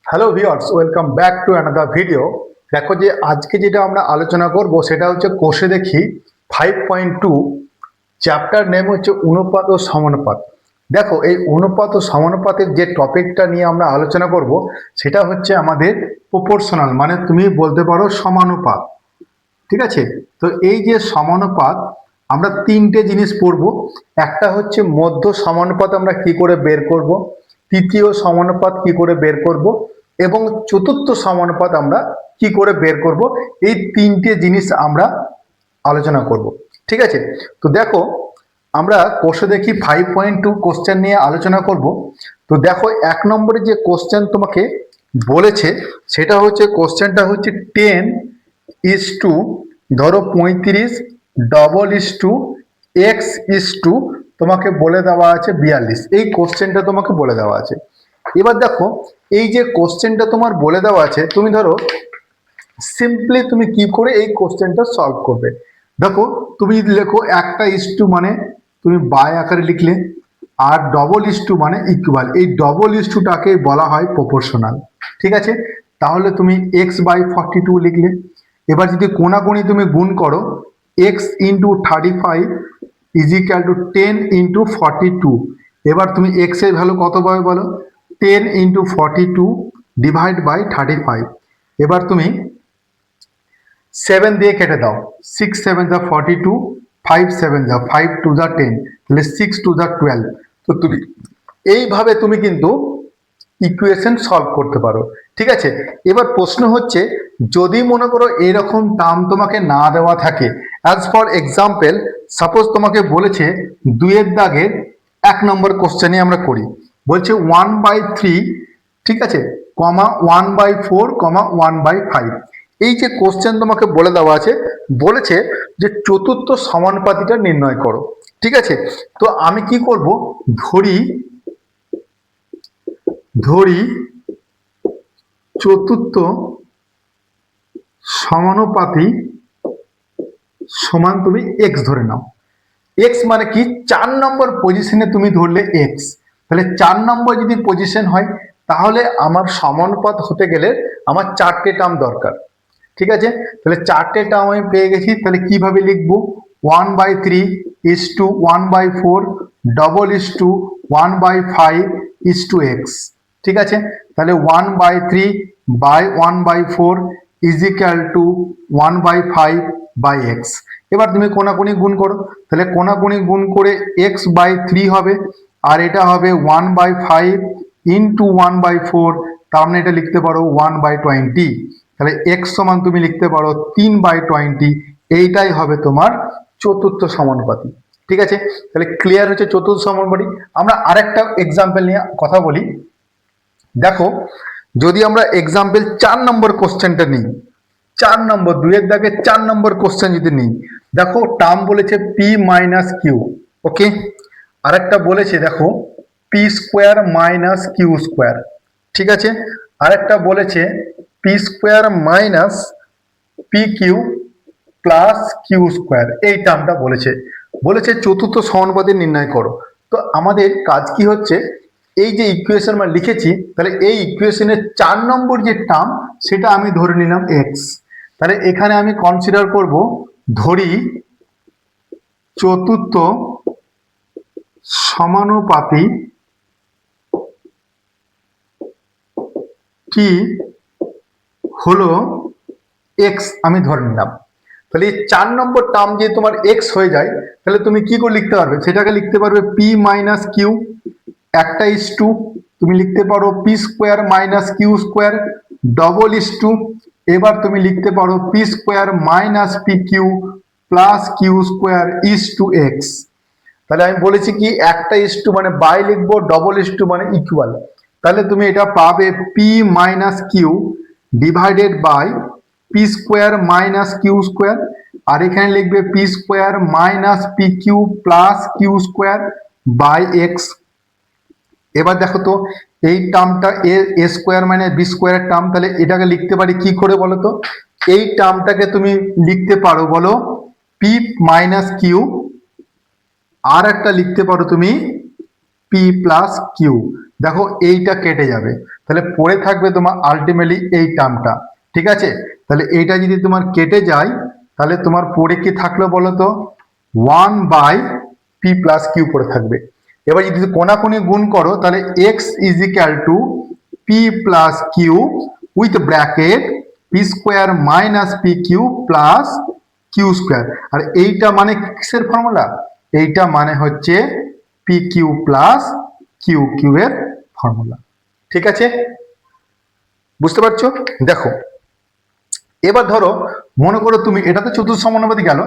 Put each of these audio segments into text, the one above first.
Hello viewers, welcome back to another video. দেখো যে আজকে যেটা আমরা আলোচনা করব সেটা হচ্ছে কোষে দেখি 5.2, চ্যাপ্টার নেম হচ্ছে অনুপাত ও সমানুপাত। দেখো এই অনুপাত ও সমানুপাতের যে টপিকটা নিয়ে আমরা আলোচনা করব সেটা হচ্ছে আমাদের প্রপোর্শনাল, মানে তুমি বলতে পারো সমানুপাত। ঠিক আছে, তো এই যে সমানুপাত আমরা তিনটে জিনিস পড়বো। একটা হচ্ছে মধ্য সমানুপাত আমরা কি করে বের করব, তৃতীয় সমানুপাত কি করে বের করব, এবং চতুর্থ সমানুপাত আমরা কি করে বের করব। এই তিনটে জিনিস আমরা আলোচনা করব। ঠিক আছে, তো দেখো আমরা কোষে দেখি 5.2 কোশ্চেন নিয়ে আলোচনা করব। তো দেখো 1 নম্বরে যে কোশ্চেন তোমাকে বলেছে সেটা হচ্ছে, কোশ্চেনটা হচ্ছে 10:, ধরো 35 x:, তোমাকে বলে দেওয়া আছে 42। এই কোশ্চেনটা তোমাকে বলে দেওয়া আছে। এবার দেখো এই যে কোশ্চেনটা তোমার বলে দেওয়া আছে, তুমি ধরো সিম্পলি তুমি কি করে এই কোশ্চেনটা সলভ করবে। দেখো তুমি লেখো একটা ইস্টু মানে তুমি বাই আকারে লিখলে, আর ডবল ইস্টু মানে ইকুয়াল। এই ডবল ইস্টুটাকে বলা হয় প্রপোর্শনাল। ঠিক আছে, তাহলে তুমি x/42 লিখলে। এবার যদি কোনাকুনি তুমি গুণ করো, x×35 = 10×42। এবার তুমি x এর ভ্যালু কত পাবে বলো, 10×42 /35। এবার তুমি 7 দিয়ে কেটে দাও, 6×7 = 42, 5×7 = 10, তাহলে 6×2 = 12। তো তুমি এইভাবে তুমি কিন্তু ইকুয়েশন সলভ করতে পারো। ঠিক আছে, এবার প্রশ্ন হচ্ছে যদি মনে করো এরকম টার্ম তোমাকে না দেওয়া থাকে, অ্যাজ ফর এক্সাম্পল সাপোজ তোমাকে বলেছে 2-এর দাগের 1 নম্বর কোশ্চেনে আমরা করি, বলছে 1/3, ঠিক আছে, কমা 1/4, কমা 1/5। এই যে কোশ্চেন তোমাকে বলে দেওয়া আছে, বলেছে যে চতুর্থ সমানুপাতিটা নির্ণয় করো। ঠিক আছে, তো আমি কি করব, ধরি ধরি চতুর্থ সমানুপাতি সমান তুমি এক্স ধরে নাও। এক্স মানে কি, 4 নম্বর পজিশনে তুমি ধরলে এক্স, তাহলে 4 নম্বর যদি পজিশন হয় তাহলে আমার সমানুপাত হতে গেলে আমার 4টে টার্ম দরকার। ঠিক আছে, তাহলে 4টে টার্ম আমি পেয়ে গেছি। তাহলে কিভাবে লিখবো, 1/3 = 1/4 1/5 = x। ঠিক আছে, তাহলে 1/3/1/4 = 1/5/x। এবার তুমি কোনাকুনি গুণ করো, তাহলে কোনাকুনি গুণ করে x/3 হবে, আর এটা হবে 1/5 × 1/4, তার মানে এটা লিখতে পারো 1/20। তাহলে x সমান তুমি লিখতে পারো 3/20। এইটাই হবে তোমার চতুর্থ সমানুপাতি। ঠিক আছে, তাহলে ক্লিয়ার হচ্ছে চতুর্থ সমানুপাতি। আমরা আরেকটা এক্সাম্পল নিয়ে কথা বলি। দেখো যদি আমরা এক্সাম্পল 4 নম্বর কোশ্চেনটা নিই, 4 নম্বর 2-এর দাগে 4 নম্বর কোশ্চেন যদি নিই, দেখো টার্ম বলেছে p-q। ওকে, আরেকটা বলেছে দেখো p² - q²। ঠিক আছে, আরেকটা বলেছে p² - pq + q²। এই টার্মটা বলেছে বলেছে চতুর্থ সমানুপাতি নির্ণয় করো। তো আমাদের কাজ কি হচ্ছে, এই যে ইকুয়েশন আমরা লিখেছি, তাহলে এই ইকুয়েশনের 4 নম্বর যে টার্ম সেটা আমি ধরে নিলাম এক্স। তাহলে এখানে আমি কনসিডার করব, ধরি চতুর্থ সমানুপাতি কি হলো এক্স, আমি ধরে নিলাম। তাহলে এই 4 নম্বর টার্ম যে তোমার এক্স হয়ে যায়, তাহলে তুমি কি করে লিখতে পারবে, সেটাকে লিখতে পারবে p-q। একটা ইস্টু তুমি লিখতে পারো p² - q², ডবল ইস্টু এবার তুমি লিখতে পারো p² - pq + q² = x। তাহলে আমি বলেছি কি, একটা ইস্টু মানে বাই লিখবো, ডবল ইস্টু মানে ইকুয়াল। তাহলে তুমি এটা পাবে p-q divided by p² - q², আর এখানে লিখবে p² - pq + q² / x। এবার দেখো তো এই টার্মটা a² - b² এর টার্ম, তাহলে এটাকে লিখতে পারি কি করে বলো তো, এই টার্মটাকে তুমি লিখতে পারো বলো p - q, আর একটা লিখতে পারো তুমি p + q। দেখো এইটা কেটে যাবে, তাহলে পড়ে থাকবে তোমার আলটিমেটলি এই টার্মটা। ঠিক আছে, তাহলে এইটা যদি তোমার কেটে যায় তাহলে তোমার পড়ে কি থাকলো বলো তো, 1/p+q পড়ে থাকবে। এবার যদি কোনাকুনি গুণ করো তাহলে x is equal to p+q with bracket p² minus pq plus q²। আর এইটা মানে কিসের ফর্মুলা? এইটা মানে হচ্ছে pq প্লাস qq এর ফর্মুলা। ঠিক আছে, বুঝতে পারছো? দেখো এবার ধরো মনে করো তুমি, এটা তো চতুর্থ সমানুপাতি গেল,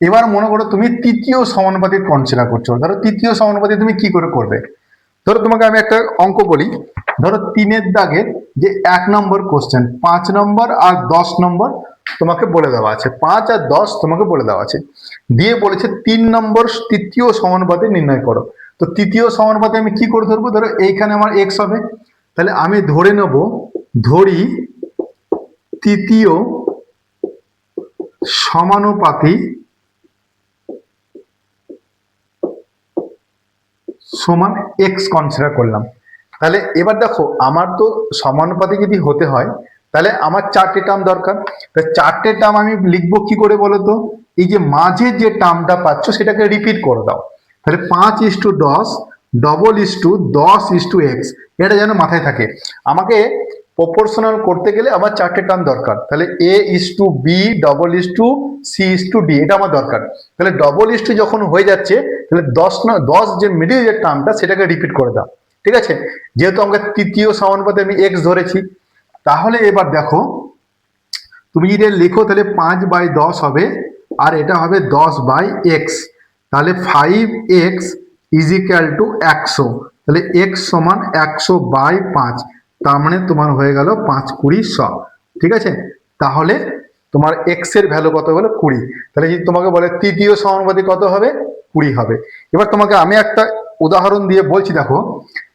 এবার মনে করো তুমি তৃতীয় সমানুপাতি কনসিডার করছো। ধরো তৃতীয় সমানুপাতি তুমি কি করে করবে? ধরো তোমাকে আমি একটা অঙ্ক বলি, ধরো 3-এর দাগের যে 1 নম্বর কোশ্চেন, 5 নম্বর আর 10 নম্বর তোমাকে বলে দেওয়া আছে, 5 আর 10 তোমাকে বলে দেওয়া আছে, দিয়ে বলেছে 3 নম্বর তৃতীয় সমানুপাতি নির্ণয় করো। তো তৃতীয় সমানুপাতি আমি কি করে ধরবো? ধরো এইখানে আমার x হবে, তাহলে আমি ধরে নেব, ধরি তৃতীয় সমানুপাতি সমান x কনসিডার করলাম। তাহলে এবার দেখো আমার তো সমানুপাতি যদি হতে হয় তাহলে আমার 4টে টার্ম দরকার। তাহলে 4টে টার্ম আমি লিখবো কি করে বলো তো? এই যে মাঝে যে টার্মটা পাচ্ছ সেটাকে রিপিট করে দাও। তাহলে 5:10 10:10:x, এটা যেন মাথায় থাকে। আমাকে প্রপোর্শনাল করতে গেলে আমার 4টে টার্ম দরকার। তাহলে a:b c:d, এটা আমার দরকার। তাহলে যখন হয়ে যাচ্ছে তাহলে 10 যে মিডিল যে টার্মটা সেটাকে রিপিট করে দাও। ঠিক আছে, যেহেতু আমাকে তৃতীয় সমানুপাতে আমি x ধরেছি, তাহলে এবার দেখো তুমি যদি লেখো তাহলে 5/10 হবে, আর এটা হবে 10/x। তাহলে 5x ইজ ইকুয়াল টু 100। তাহলে x সমান 100/5, তার মানে তোমার হয়ে গেল 5×20 100। ঠিক আছে, তাহলে তোমার x এর ভ্যালু কত হলো? 20। তাহলে যদি তোমাকে বলে তৃতীয় সমানুপাতি কত হবে? 20 হবে। এবার তোমাকে আমি একটা উদাহরণ দিয়ে বলছি, দেখো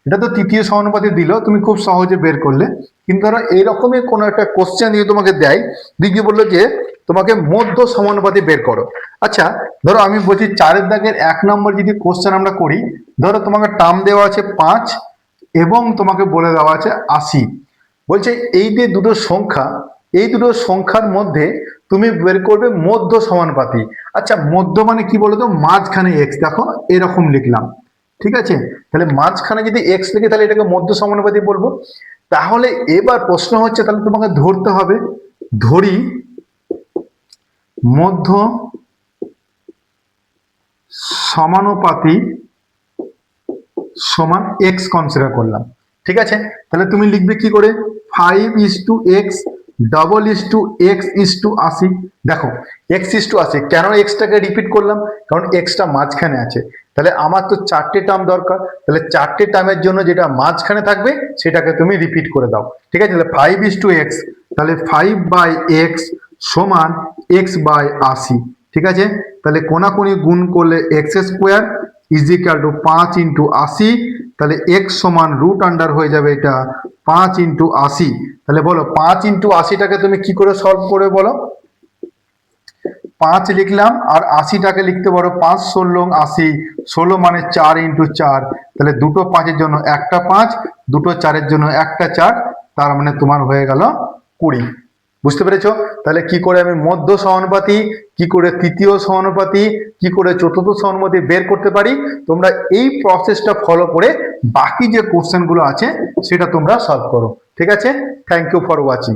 এটা তো তৃতীয় সমানুপাতি দিল, তুমি খুব সহজে বের করলে, কিন্তু ধরো এইরকমই কোনো একটা কোশ্চেন দিয়ে তোমাকে দেয়, দিকে বললো যে তোমাকে মধ্য সমানুপাতি বের করো। আচ্ছা ধরো আমি বলছি 4-এর দাগের 1 নম্বর যদি কোশ্চেন আমরা করি, ধরো তোমাকে টার্ম দেওয়া আছে 5 এবং তোমাকে বলে দেওয়া আছে 80। বলছে এই যে দুটো সংখ্যা, এই দুটো সংখ্যার মধ্যে তুমি বের করবে মধ্য সমানুপাতি। আচ্ছা মধ্য মানে কি বলতো? মাঝখানে x, দেখো এরকম লিখলাম। ঠিক আছে, তাহলে মাঝখানে যদি x লিখে তাহলে এটাকে মধ্য সমানুপাতি বলবো। তাহলে এবার প্রশ্ন হচ্ছে, তাহলে তোমাকে ধরতে হবে, ধরি মধ্য সমানুপাতি সমান x কনসিডার করলাম। ঠিক আছে, তাহলে তুমি লিখবে কি করে? 5:x x:80। দেখো x:80, কেন এক্সটাকে রিপিট করলাম? কারণ এক্সটা মাঝখানে আছে। তাহলে আমার তো 4টে টার্ম দরকার, তাহলে 4টে টার্মের জন্য যেটা মাঝখানে থাকবে সেটাকে তুমি রিপিট করে দাও। ঠিক আছে, তাহলে 5:x, তাহলে 5/x সমান x/80। ঠিক আছে, তাহলে কোনাকুনি গুণ করলে x² ইজ ইকুয়াল টু 5×80। তাহলে x সমান √আন্ডার হয়ে যাবে এটা 5×80। তাহলে বলো 5×80টাকে তুমি কি করে সলভ করে বলো? 5 লিখলাম আর 80টাকে লিখতে পারো 5×16=80, 16 মানে 4×4। তাহলে দুটো 5-এর জন্য একটা 5, দুটো 4-এর জন্য একটা 4, তার মানে তোমার হয়ে গেল 20। বুঝতে পেরেছো? তাহলে কি করে আমি মধ্য সমানুপাতি, কি করে তৃতীয় সমানুপাতি, কি করে চতুর্থ সমানুপাতি বের করতে পারি, তোমরা এই প্রসেসটা ফলো করে বাকি যে কোশ্চেনগুলো আছে সেটা তোমরা সলভ করো। ঠিক আছে, থ্যাংক ইউ ফর ওয়াচিং।